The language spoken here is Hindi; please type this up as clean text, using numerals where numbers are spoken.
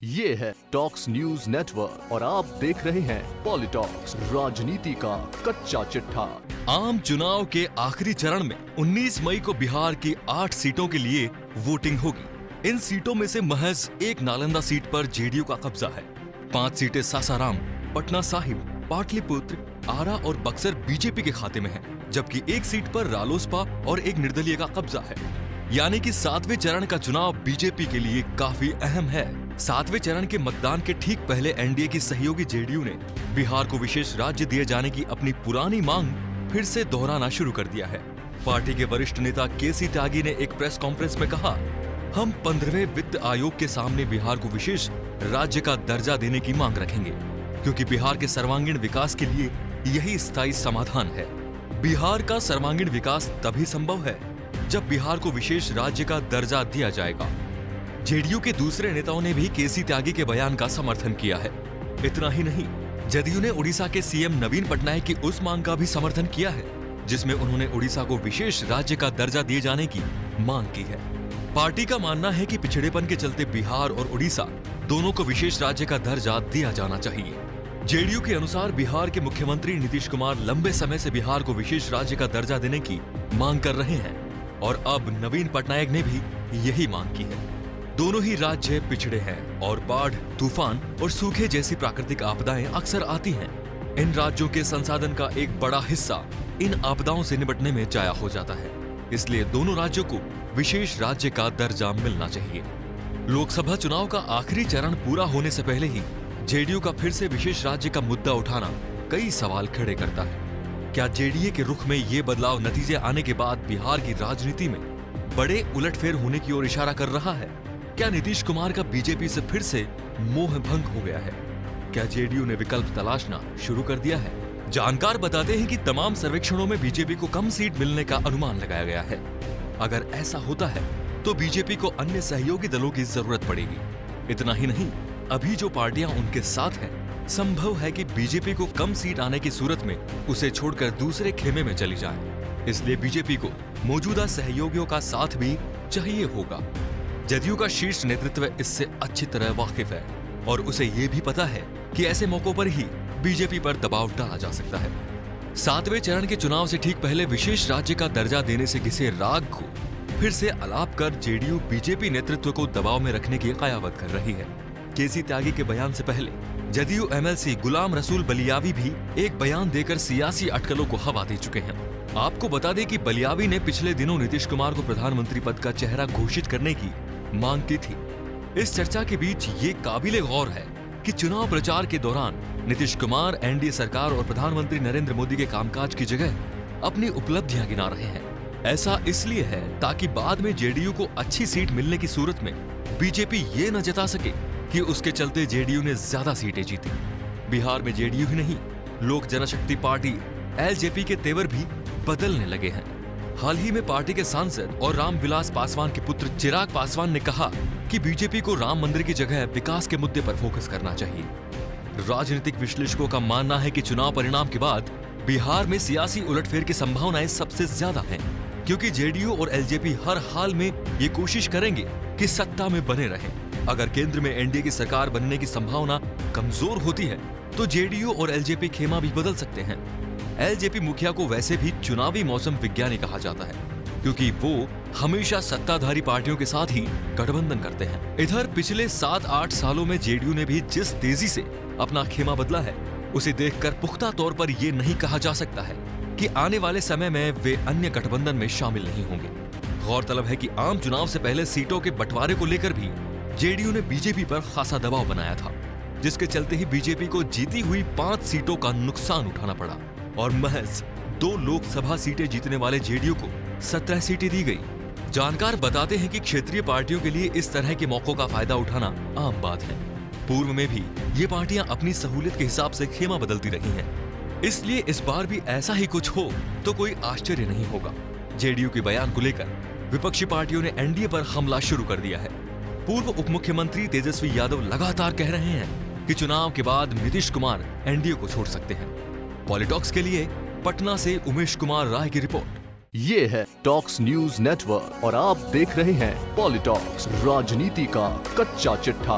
ये है टॉक्स न्यूज नेटवर्क और आप देख रहे हैं पॉलिटॉक्स, राजनीति का कच्चा चिट्ठा। आम चुनाव के आखिरी चरण में 19 मई को बिहार की 8 सीटों के लिए वोटिंग होगी। इन सीटों में से महज एक नालंदा सीट पर जेडीयू का कब्जा है। 5 सीटें सासाराम, पटना साहिब, पाटलिपुत्र, आरा और बक्सर बीजेपी के खाते में है, जबकि एक सीट पर रालोसपा और एक निर्दलीय का कब्जा है। यानी कि 7वें चरण का चुनाव बीजेपी के लिए काफी अहम है। 7वें चरण के मतदान के ठीक पहले एनडीए की सहयोगी जेडीयू ने बिहार को विशेष राज्य दिए जाने की अपनी पुरानी मांग फिर से दोहराना शुरू कर दिया है। पार्टी के वरिष्ठ नेता केसी त्यागी ने एक प्रेस कॉन्फ्रेंस में कहा, हम 15वें वित्त आयोग के सामने बिहार को विशेष राज्य का दर्जा देने की मांग रखेंगे, क्योंकि बिहार के सर्वांगीण विकास के लिए यही स्थायी समाधान है। बिहार का सर्वांगीण विकास तभी संभव है जब बिहार को विशेष राज्य का दर्जा दिया जाएगा। जेडीयू के दूसरे नेताओं ने भी केसी त्यागी के बयान का समर्थन किया है। इतना ही नहीं, जदयू ने उड़ीसा के सीएम नवीन पटनायक की उस मांग का भी समर्थन किया है, जिसमें उन्होंने उड़ीसा को विशेष राज्य का दर्जा दिए जाने की मांग की है। पार्टी का मानना है कि पिछड़ेपन के चलते बिहार और उड़ीसा दोनों को विशेष राज्य का दर्जा दिया जाना चाहिए। जेडीयू के अनुसार बिहार के मुख्यमंत्री नीतीश कुमार लंबे समय से बिहार को विशेष राज्य का दर्जा देने की मांग कर रहे हैं और अब नवीन पटनायक ने भी यही मांग की है। दोनों ही राज्य पिछड़े हैं और बाढ़, तूफान और सूखे जैसी प्राकृतिक आपदाएं अक्सर आती हैं। इन राज्यों के संसाधन का एक बड़ा हिस्सा इन आपदाओं से निपटने में जाया हो जाता है। इसलिए दोनों राज्यों को विशेष राज्य का दर्जा मिलना चाहिए। लोकसभा चुनाव का आखिरी चरण पूरा होने से पहले ही जेडीयू का फिर से विशेष राज्य का मुद्दा उठाना कई सवाल खड़े करता है। क्या जेडीयू के रुख में ये बदलाव नतीजे आने के बाद बिहार की राजनीति में बड़े उलटफेर होने की ओर इशारा कर रहा है? क्या नीतीश कुमार का बीजेपी से फिर से मोह भंग हो गया है? क्या जेडीयू ने विकल्प तलाशना शुरू कर दिया है? जानकार बताते हैं कि तमाम सर्वेक्षणों में बीजेपी को कम सीट मिलने का अनुमान लगाया गया है। अगर ऐसा होता है तो बीजेपी को अन्य सहयोगी दलों की जरूरत पड़ेगी। इतना ही नहीं, अभी जो पार्टियां उनके साथ हैं, संभव है कि बीजेपी को कम सीट आने की सूरत में उसे छोड़कर दूसरे खेमे में चली जाए। इसलिए बीजेपी को मौजूदा सहयोगियों का साथ भी चाहिए होगा। जदयू का शीर्ष नेतृत्व इससे अच्छी तरह वाकिफ है और उसे ये भी पता है कि ऐसे मौकों पर ही बीजेपी पर दबाव डाला जा सकता है। 7वें चरण के चुनाव से ठीक पहले विशेष राज्य का दर्जा देने से घिसे राग को फिर से अलाप कर जेडीयू बीजेपी नेतृत्व को दबाव में रखने की कयावत कर रही है। केसी त्यागी के बयान से पहले जदयू एमएलसी गुलाम रसूल बलियावी भी एक बयान देकर सियासी अटकलों को हवा दे चुके हैं। आपको बता दें कि बलियावी ने पिछले दिनों नीतीश कुमार को प्रधानमंत्री पद का चेहरा घोषित करने की मांग की थी। इस चर्चा के बीच ये काबिले गौर है कि चुनाव प्रचार के दौरान नीतीश कुमार एनडीए सरकार और प्रधानमंत्री नरेंद्र मोदी के कामकाज की जगह अपनी उपलब्धियां गिना रहे हैं। ऐसा इसलिए है ताकि बाद में जेडीयू को अच्छी सीट मिलने की सूरत में बीजेपी ये न जता सके कि उसके चलते जेडीयू ने ज्यादा सीटें जीती। बिहार में जेडीयू ही नहीं, लोक जनशक्ति पार्टी एलजेपी के तेवर भी बदलने लगे हैं। हाल ही में पार्टी के सांसद और रामविलास पासवान के पुत्र चिराग पासवान ने कहा कि बीजेपी को राम मंदिर की जगह विकास के मुद्दे पर फोकस करना चाहिए। राजनीतिक विश्लेषकों का मानना है कि चुनाव परिणाम के बाद बिहार में सियासी उलटफेर की संभावनाएं सबसे ज्यादा हैं, क्योंकि जेडीयू और एलजेपी हर हाल में ये कोशिश करेंगे कि सत्ता में बने रहें। अगर केंद्र में एनडीए की सरकार बनने की संभावना कमजोर होती है तो जेडीयू और एलजेपी खेमा भी बदल सकते हैं। एलजेपी मुखिया को वैसे भी चुनावी मौसम विज्ञानी कहा जाता है, क्योंकि वो हमेशा सत्ताधारी पार्टियों के साथ ही गठबंधन करते हैं। इधर पिछले 7-8 सालों में जेडीयू ने भी जिस तेजी से अपना खेमा बदला है, उसे देखकर पुख्ता तौर पर यह नहीं कहा जा सकता है कि आने वाले समय में वे अन्य गठबंधन में शामिल नहीं होंगे। गौरतलब है कि आम चुनाव से पहले सीटों के बंटवारे को लेकर भी जेडीयू ने बीजेपी पर खासा दबाव बनाया था, जिसके चलते ही बीजेपी को जीती हुई 5 सीटों का नुकसान उठाना पड़ा और महज 2 लोकसभा सीटें जीतने वाले जेडीयू को 17 सीटें दी गई। जानकार बताते हैं कि क्षेत्रीय पार्टियों के लिए इस तरह के मौकों का फायदा उठाना आम बात है। पूर्व में भी ये पार्टियां अपनी सहूलियत के हिसाब से खेमा बदलती रही हैं। इसलिए इस बार भी ऐसा ही कुछ हो तो कोई आश्चर्य नहीं होगा। जेडीयू के बयान को लेकर विपक्षी पार्टियों ने एनडीए पर हमला शुरू कर दिया है। पूर्व उप मुख्यमंत्री तेजस्वी यादव लगातार कह रहे हैं कि चुनाव के बाद नीतीश कुमार एनडीए को छोड़ सकते हैं। पॉलिटॉक्स के लिए पटना से उमेश कुमार राय की रिपोर्ट। ये है टॉक्स न्यूज नेटवर्क और आप देख रहे हैं पॉलिटॉक्स, राजनीति का कच्चा चिट्ठा।